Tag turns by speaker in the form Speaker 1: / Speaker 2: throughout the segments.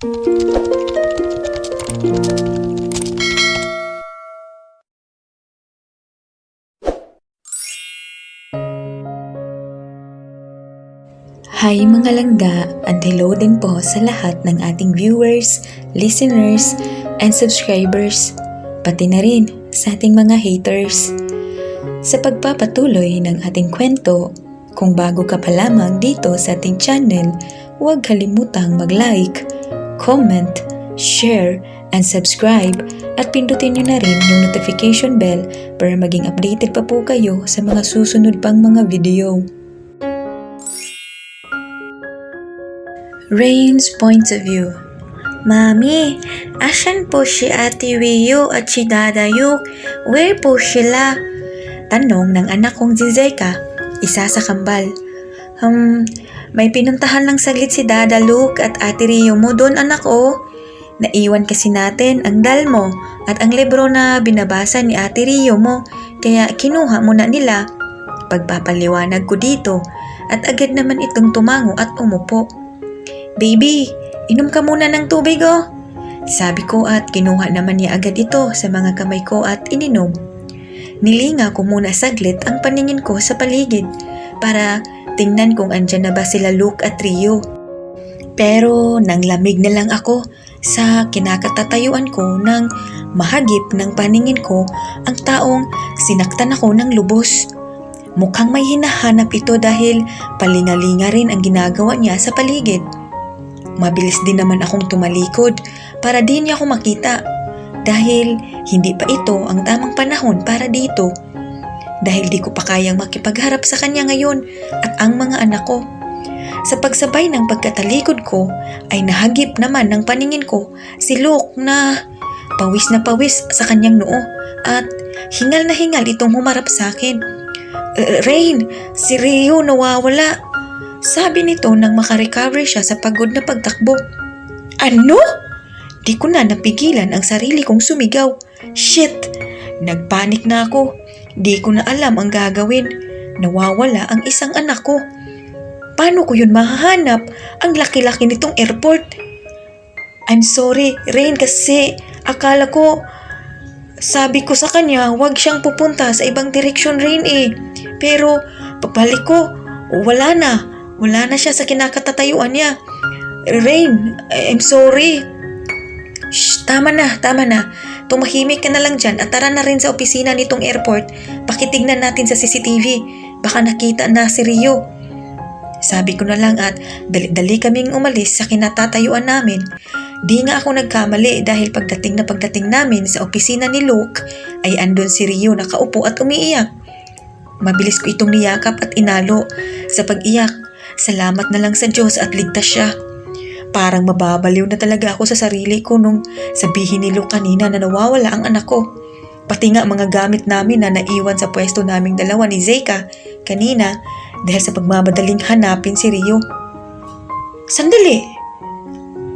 Speaker 1: Hi mga langga, and hello din po sa lahat ng ating viewers, listeners, and subscribers, pati na rin sa ating mga haters. Sa pagpapatuloy ng ating kwento, kung bago ka pa lamang dito sa ating channel, huwag kalimutang mag-like, comment, share, and subscribe at pindutin nyo na rin yung notification bell para maging updated pa po kayo sa mga susunod pang mga video. Rain's point of view.
Speaker 2: Mami, asan po si Ate Wio at si Dada Yuk? Where po sila?
Speaker 1: Tanong ng anak kong si Zeka, isa sa kambal.
Speaker 2: May pinuntahan lang saglit si Dada Luke at Ate Rio mo doon, anak oh.
Speaker 1: Naiwan kasi natin ang dalmo at ang libro na binabasa ni Ate Rio mo, kaya kinuha muna nila. Pagpapaliwanag ko dito at agad naman itong tumango at umupo.
Speaker 2: Baby, inom ka muna ng tubig oh.
Speaker 1: Sabi ko at kinuha naman niya agad ito sa mga kamay ko at ininom. Nilinga ko muna saglit ang paningin ko sa paligid para tingnan kung andyan na ba sila Luke at Rio. Pero nang lamig na lang ako sa kinakatatayuan ko nang mahagip ng paningin ko ang taong sinaktan ako ng lubos. Mukhang may hinahanap ito dahil palingalinga rin ang ginagawa niya sa paligid. Mabilis din naman akong tumalikod para di niya ako makita dahil hindi pa ito ang tamang panahon para dito. Dahil di ko pa kayang makipagharap sa kanya ngayon at ang mga anak ko. Sa pagsabay ng pagkatalikod ko ay nahagip naman ng paningin ko si Luke na pawis sa kanyang noo at hingal na hingal itong humarap sa akin. Rain, si Rio nawawala. Sabi nito nang makarecover siya sa pagod na pagtakbo. Ano? Di ko na napigilan ang sarili kong sumigaw. Shit! Nagpanik na ako. Di ko na alam ang gagawin. Nawawala ang isang anak ko. Paano ko yun mahahanap? Ang laki-laki nitong airport. I'm sorry, Rain, kasi akala ko, sabi ko sa kanya, huwag siyang pupunta sa ibang direksyon, Rain eh. Pero pagbalik ko, wala na siya sa kinakatatayuan niya. Rain, I'm sorry. Shh, tama na. Tumahimik ka na lang dyan at tara na rin sa opisina nitong airport. Pakitignan natin sa CCTV. Baka nakita na si Rio. Sabi ko na lang at dali kaming umalis sa kinatatayuan namin. Di nga ako nagkamali dahil pagdating namin sa opisina ni Luke ay andun si Rio nakaupo at umiiyak. Mabilis ko itong niyakap at inalo. Sa pag-iyak, salamat na lang sa Diyos at ligtas siya. Parang mababaliw na talaga ako sa sarili ko nung sabihin ni Luke kanina na nawawala ang anak ko. Pati nga mga gamit namin na naiwan sa pwesto naming dalawa ni Zeka kanina dahil sa pagmamadaling hanapin si Rio. Sandali!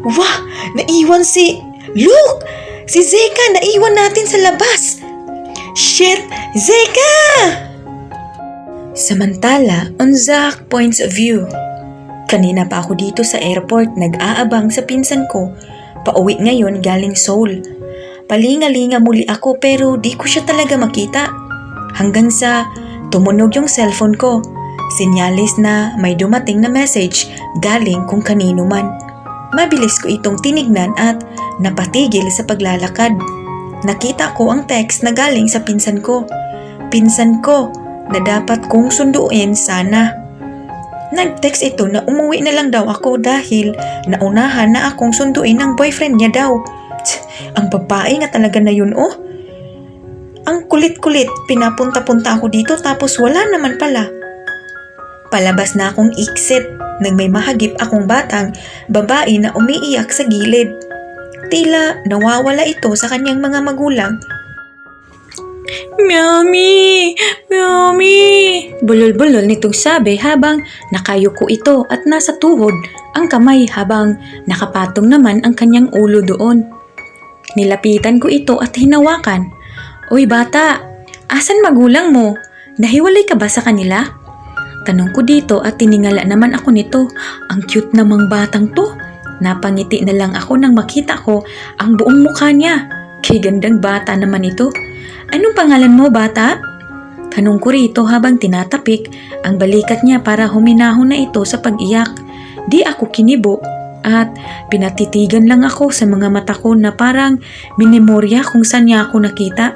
Speaker 1: Wah! Naiwan si Luke! Si Zeka! Naiwan natin sa labas! Shit! Zeka! Samantala, on Zach points of view. Kanina pa ako dito sa airport nag-aabang sa pinsan ko. Pauwi ngayon galing Seoul. Palingalinga muli ako pero di ko siya talaga makita. Hanggang sa tumunog yung cellphone ko. Sinyalis na may dumating na message galing kung kanino man. Mabilis ko itong tinignan at napatigil sa paglalakad. Nakita ko ang text na galing sa pinsan ko. Pinsan ko na dapat kong sunduin sana. Nag-text ito na umuwi na lang daw ako dahil naunahan na akong sunduin ng boyfriend niya daw. Ang babae nga talaga na yun oh. Ang kulit-kulit, pinapunta-punta ako dito tapos wala naman pala. Palabas na akong exit nang may mahagip akong batang babae na umiiyak sa gilid. Tila nawawala ito sa kanyang mga magulang. Mami! Bulol-bulol nitong sabi habang nakayuko ito at nasa tuhod ang kamay habang nakapatong naman ang kanyang ulo doon. Nilapitan ko ito at hinawakan. Uy bata, asan magulang mo? Nahiwalay ka ba sa kanila? Tanong ko dito at tiningala naman ako nito. Ang cute namang batang to. Napangiti na lang ako nang makita ko ang buong mukha niya. Kay gandang bata naman ito. Anong pangalan mo, bata? Tanong ko rito habang tinatapik ang balikat niya para huminahon na ito sa pag-iyak. Di ako kinibo at pinatitigan lang ako sa mga mata ko na parang minemorya kung saan niya ako nakita.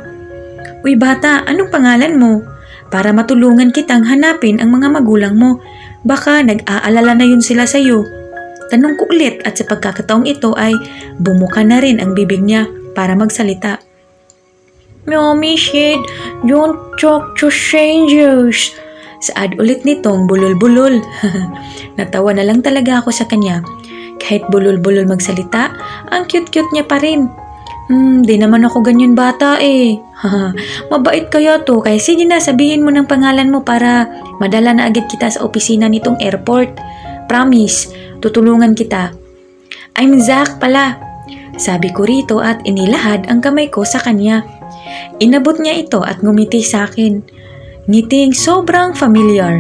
Speaker 1: Uy bata, anong pangalan mo? Para matulungan kitang hanapin ang mga magulang mo. Baka nag-aalala na yun sila sa'yo. Tanong ko ulit at sa pagkakataong ito ay bumuka na rin ang bibig niya para magsalita. Mommy said, don't talk to strangers. Saad ulit nitong bulol-bulol. Natawa na lang talaga ako sa kanya. Kahit bulol-bulol magsalita, ang cute-cute niya pa rin. Di naman ako ganyan bata eh. Mabait kaya to, kaya sige na sabihin mo ng pangalan mo para madala na agad kita sa opisina nitong airport. Promise, tutulungan kita. I'm Zach pala. Sabi ko rito at inilahad ang kamay ko sa kanya. Inabot niya ito at ngumiti sa akin. Ngiting sobrang familiar.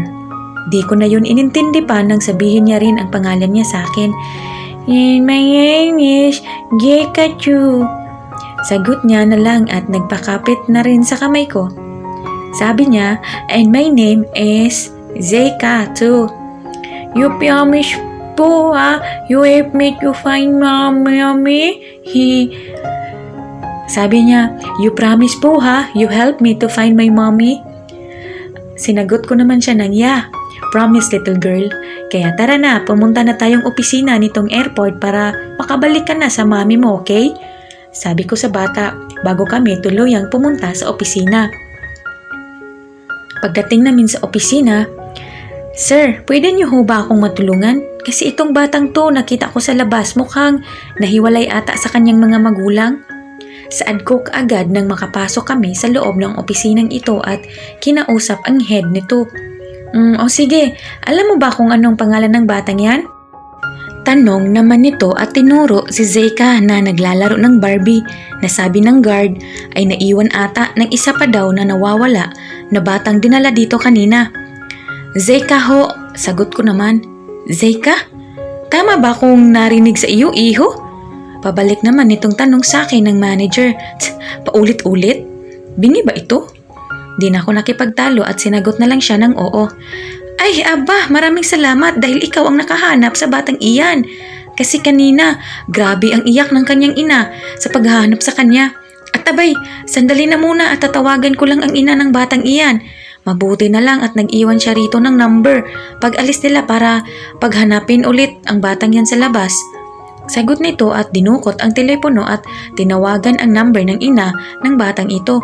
Speaker 1: Di ko na yun inintindi pa nang sabihin niya rin ang pangalan niya sa akin. And my name is Jekachu. Sagot niya na lang at nagpakapit na rin sa kamay ko. Sabi niya, and my name is Zeka too. You promise po you help me to find mommy? Sabi niya, you promise po you help me to find my mommy? Sinagot ko naman siya ng yeah, promise little girl. Kaya tara na, pumunta na tayong opisina nitong airport para makabalik ka na sa mami mo, okay? Sabi ko sa bata bago kami tuluyang pumunta sa opisina. Pagdating namin sa opisina, Sir, pwede niyo ho ba akong matulungan? Kasi itong batang to nakita ko sa labas mukhang nahiwalay ata sa kanyang mga magulang. Saad ko kaagad nang makapasok kami sa loob ng opisinang ito at kinausap ang head nito. O sige, alam mo ba kung anong pangalan ng batang yan? Tanong naman nito at tinuro si Zeka na naglalaro ng Barbie na sabi ng guard ay naiwan ata ng isa pa daw na nawawala na batang dinala dito kanina. Zeka ho, sagot ko naman. Zeka? Tama ba kung narinig sa iyo, iho? Pabalik naman itong tanong sa akin ng manager. Paulit-ulit? Bingi ba ito? Di na ako nakipagtalo at sinagot na lang siya ng oo. Ay, aba, maraming salamat dahil ikaw ang nakahanap sa batang iyan. Kasi kanina, grabe ang iyak ng kanyang ina sa paghahanap sa kanya. At abay, sandali na muna at tatawagan ko lang ang ina ng batang iyan. Mabuti na lang at nag-iwan siya rito ng number pag alis nila para paghanapin ulit ang batang yan sa labas. Sagot nito at dinukot ang telepono at tinawagan ang number ng ina ng batang ito.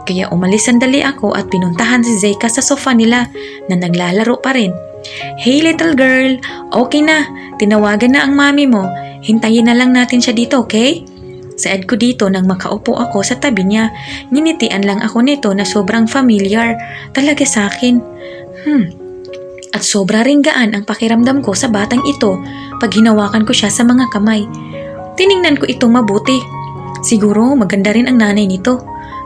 Speaker 1: Kaya umalis sandali ako at pinuntahan si Zeka sa sofa nila na naglalaro pa rin. Hey little girl, okay na, tinawagan na ang mami mo, hintayin na lang natin siya dito, okay? Saad ko dito nang makaupo ako sa tabi niya, nginitian lang ako nito na sobrang familiar talaga sa akin. At sobra ring gaan ang pakiramdam ko sa batang ito pag hinawakan ko siya sa mga kamay. Tiningnan ko itong mabuti. Siguro maganda rin ang nanay nito.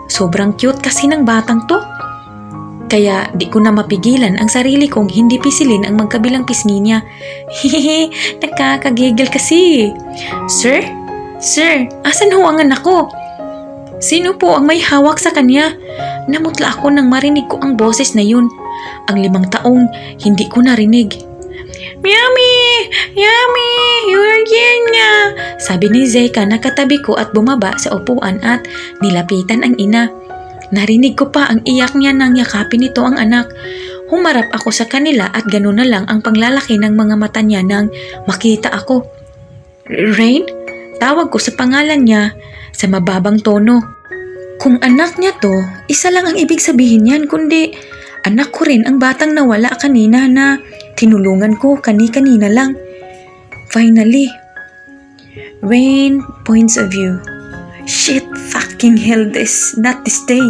Speaker 1: Sobrang cute kasi ng batang to. Kaya di ko na mapigilan ang sarili kong hindi pisilin ang magkabilang pisngi niya. Hehehe, nakakagigil kasi. Sir? Sir, asan ho ang anak ko? Sino po ang may hawak sa kanya? Namutla ako nang marinig ko ang boses na yun. Ang 5 taong hindi ko narinig. Yummy! Yummy! You're here na! Sabi ni Zeka na katabi ko at bumaba sa upuan at nilapitan ang ina. Narinig ko pa ang iyak niya nang yakapin nito ang anak. Humarap ako sa kanila at gano'n na lang ang panglalaki ng mga mata niya nang makita ako. Rain? Tawag ko sa pangalan niya sa mababang tono. Kung anak niya to, isa lang ang ibig sabihin niyan kundi anak ko rin ang batang nawala kanina na tinulungan ko kani-kanina lang. Finally, Rain points of view. Shit, fucking hell, this, not this day.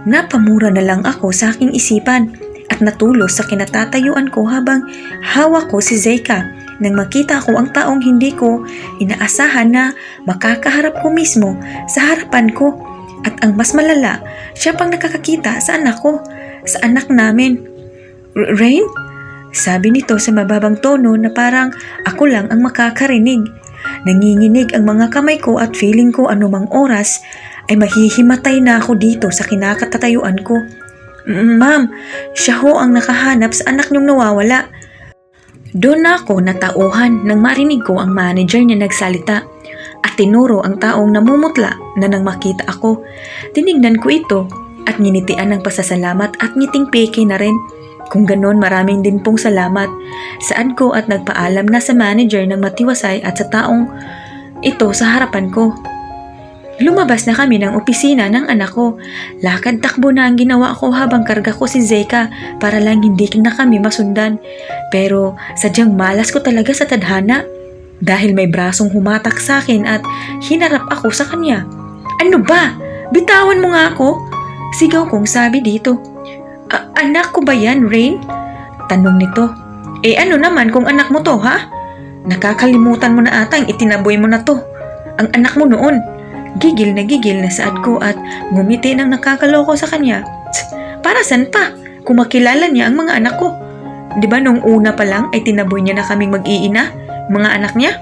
Speaker 1: Napamura na lang ako sa aking isipan at natulos sa kinatatayuan ko habang hawak ko si Zeka nang makita ko ang taong hindi ko inaasahan na makakaharap ko mismo sa harapan ko. At ang mas malala, siya pang nakakakita sa anak ko, sa anak namin. Rain? Sabi nito sa mababang tono na parang ako lang ang makakarinig. Nanginginig ang mga kamay ko at feeling ko anumang oras ay mahihimatay na ako dito sa kinakatatayuan ko. Ma'am, siya ho ang nakahanap sa anak niyong nawawala. Doon ako natauhan nang marinig ko ang manager niya nagsalita at tinuro ang taong namumutla na nang makita ako. Tinignan ko ito at nginitian ng pasasalamat at ngiting peke na rin. Kung ganon, maraming din pong salamat. Saad ko at nagpaalam na sa manager ng matiwasay at sa taong ito sa harapan ko. Lumabas na kami ng opisina ng anak ko. Lakad takbo na ang ginawa ko habang karga ko si Zeka para lang hindi na kami masundan. Pero sadyang malas ko talaga sa tadhana dahil may brasong humatak sa akin at hinarap ako sa kanya. Ano ba? Bitawan mo nga ako? Sigaw kong sabi dito. Anak ko ba yan, Rain? Tanong nito. Ano naman kung anak mo to, ha? Nakakalimutan mo na atang itinaboy mo na to. Ang anak mo noon. Gigil na saad ko at ngumiti ng nakakaloko sa kanya. Para saan pa? Kung makilala niya ang mga anak ko. Di ba nung una pa lang ay tinaboy niya na kaming mag-iina, mga anak niya?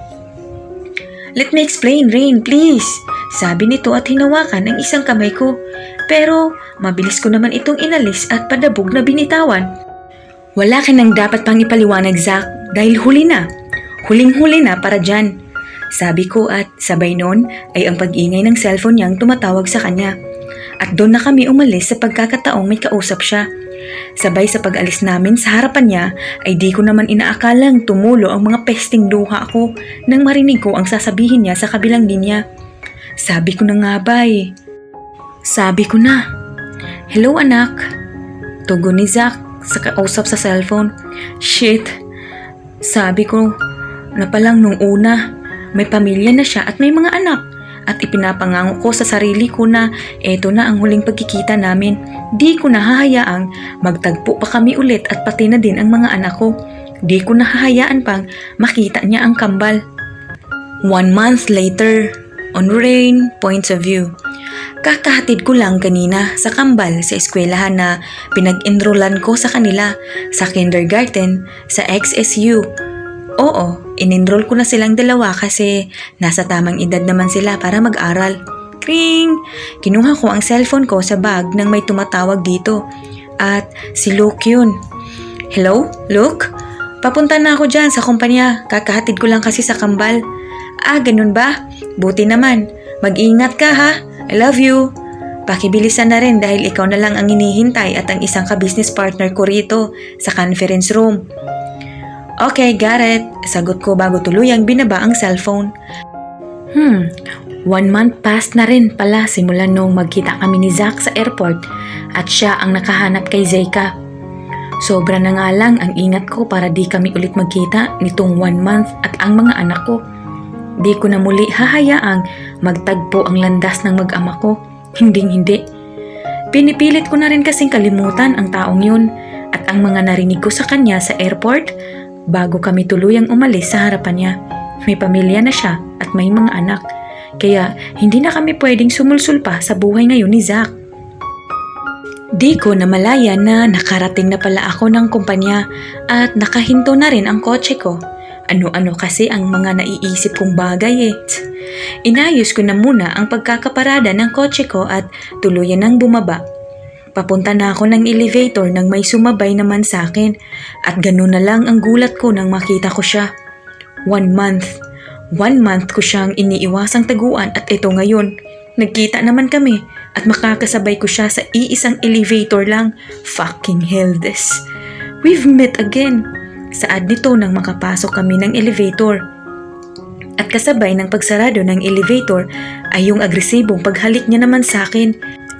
Speaker 1: Let me explain, Rain, please. Sabi nito at hinawakan ang isang kamay ko. Pero mabilis ko naman itong inalis at padabog na binitawan. Wala ka nang dapat pang ipaliwanag, Zach, dahil huli na. Huling-huli na para dyan. Sabi ko at sabay noon ay ang pag-ingay ng cellphone niyang tumatawag sa kanya. At doon na kami umalis sa pagkakataong may kausap siya. Sabay sa pag-alis namin sa harapan niya ay di ko naman inaakalang tumulo ang mga pesting luha ko nang marinig ko ang sasabihin niya sa kabilang linya. Sabi ko na nga ba eh. Sabi ko na. Hello anak. Tugon ni Zach sa kausap sa cellphone. Shit. Sabi ko na palang nung una. May pamilya na siya at may mga anak. At ipinapangango ko sa sarili ko na eto na ang huling pagkikita namin. Di ko nahahayaang magtagpo pa kami ulit at pati na din ang mga anak ko. Di ko nahahayaan pang makita niya ang kambal. 1 month later, on Rain Points of View. Kakahatid ko lang kanina sa kambal sa eskwelahan na pinag-enrollan ko sa kanila sa kindergarten sa XSU. Oo, in-enroll ko na silang dalawa kasi nasa tamang edad naman sila para mag-aral. Kring! Kinuha ko ang cellphone ko sa bag nang may tumatawag dito. At si Luke yun. Hello, Luke? Papunta na ako dyan sa kumpanya. Kakahatid ko lang kasi sa kambal. Ganun ba? Buti naman. Mag-ingat ka ha. I love you. Pakibilisan na rin dahil ikaw na lang ang hinihintay at ang isang ka-business partner ko rito sa conference room. Okay, got it. Sagot ko bago tuluyang binaba ang cellphone. 1 month past na rin pala simula nung magkita kami ni Zach sa airport at siya ang nakahanap kay Zeka. Sobra na nga lang ang ingat ko para di kami ulit magkita nitong 1 month at ang mga anak ko. Di ko na muli hahayaang magtagpo ang landas ng mag-ama ko. Hinding-hindi. Pinipilit ko na rin kasing kalimutan ang taong yun at ang mga narinig ko sa kanya sa airport bago kami tuluyang umalis sa harapan niya. May pamilya na siya at may mga anak. Kaya hindi na kami pwedeng sumulsul pa sa buhay ngayon ni Zach. Di ko namalayan na nakarating na pala ako ng kumpanya at nakahinto na rin ang kotse ko. Ano-ano kasi ang mga naiisip kong bagay eh. Inayos ko na muna ang pagkakaparada ng kotse ko at tuluyan nang bumaba. Papunta na ako ng elevator nang may sumabay naman sa akin at gano'n na lang ang gulat ko nang makita ko siya. 1 month. 1 month ko siyang iniiwasang taguan at ito ngayon. Nagkita naman kami at makakasabay ko siya sa iisang elevator lang. Fucking hell this. We've met again. Saad nito nang makapasok kami ng elevator. At kasabay ng pagsarado ng elevator ay yung agresibong paghalik niya naman sa akin.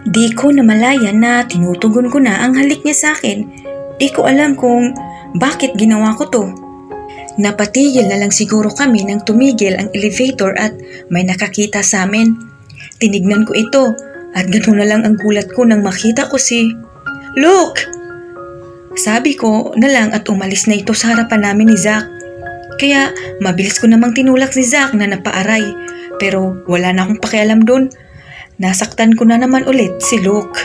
Speaker 1: Di ko namalayan na tinutugon ko na ang halik niya sa akin. Di ko alam kung bakit ginawa ko to. Napatigil na lang siguro kami nang tumigil ang elevator at may nakakita sa amin. Tinignan ko ito at gano'n na lang ang gulat ko nang makita ko si Luke! Sabi ko na lang at umalis na ito sa harapan namin ni Zach. Kaya mabilis ko namang tinulak si Zach na napaaray pero wala na akong pakialam doon. Nasaktan ko na naman ulit si Luke.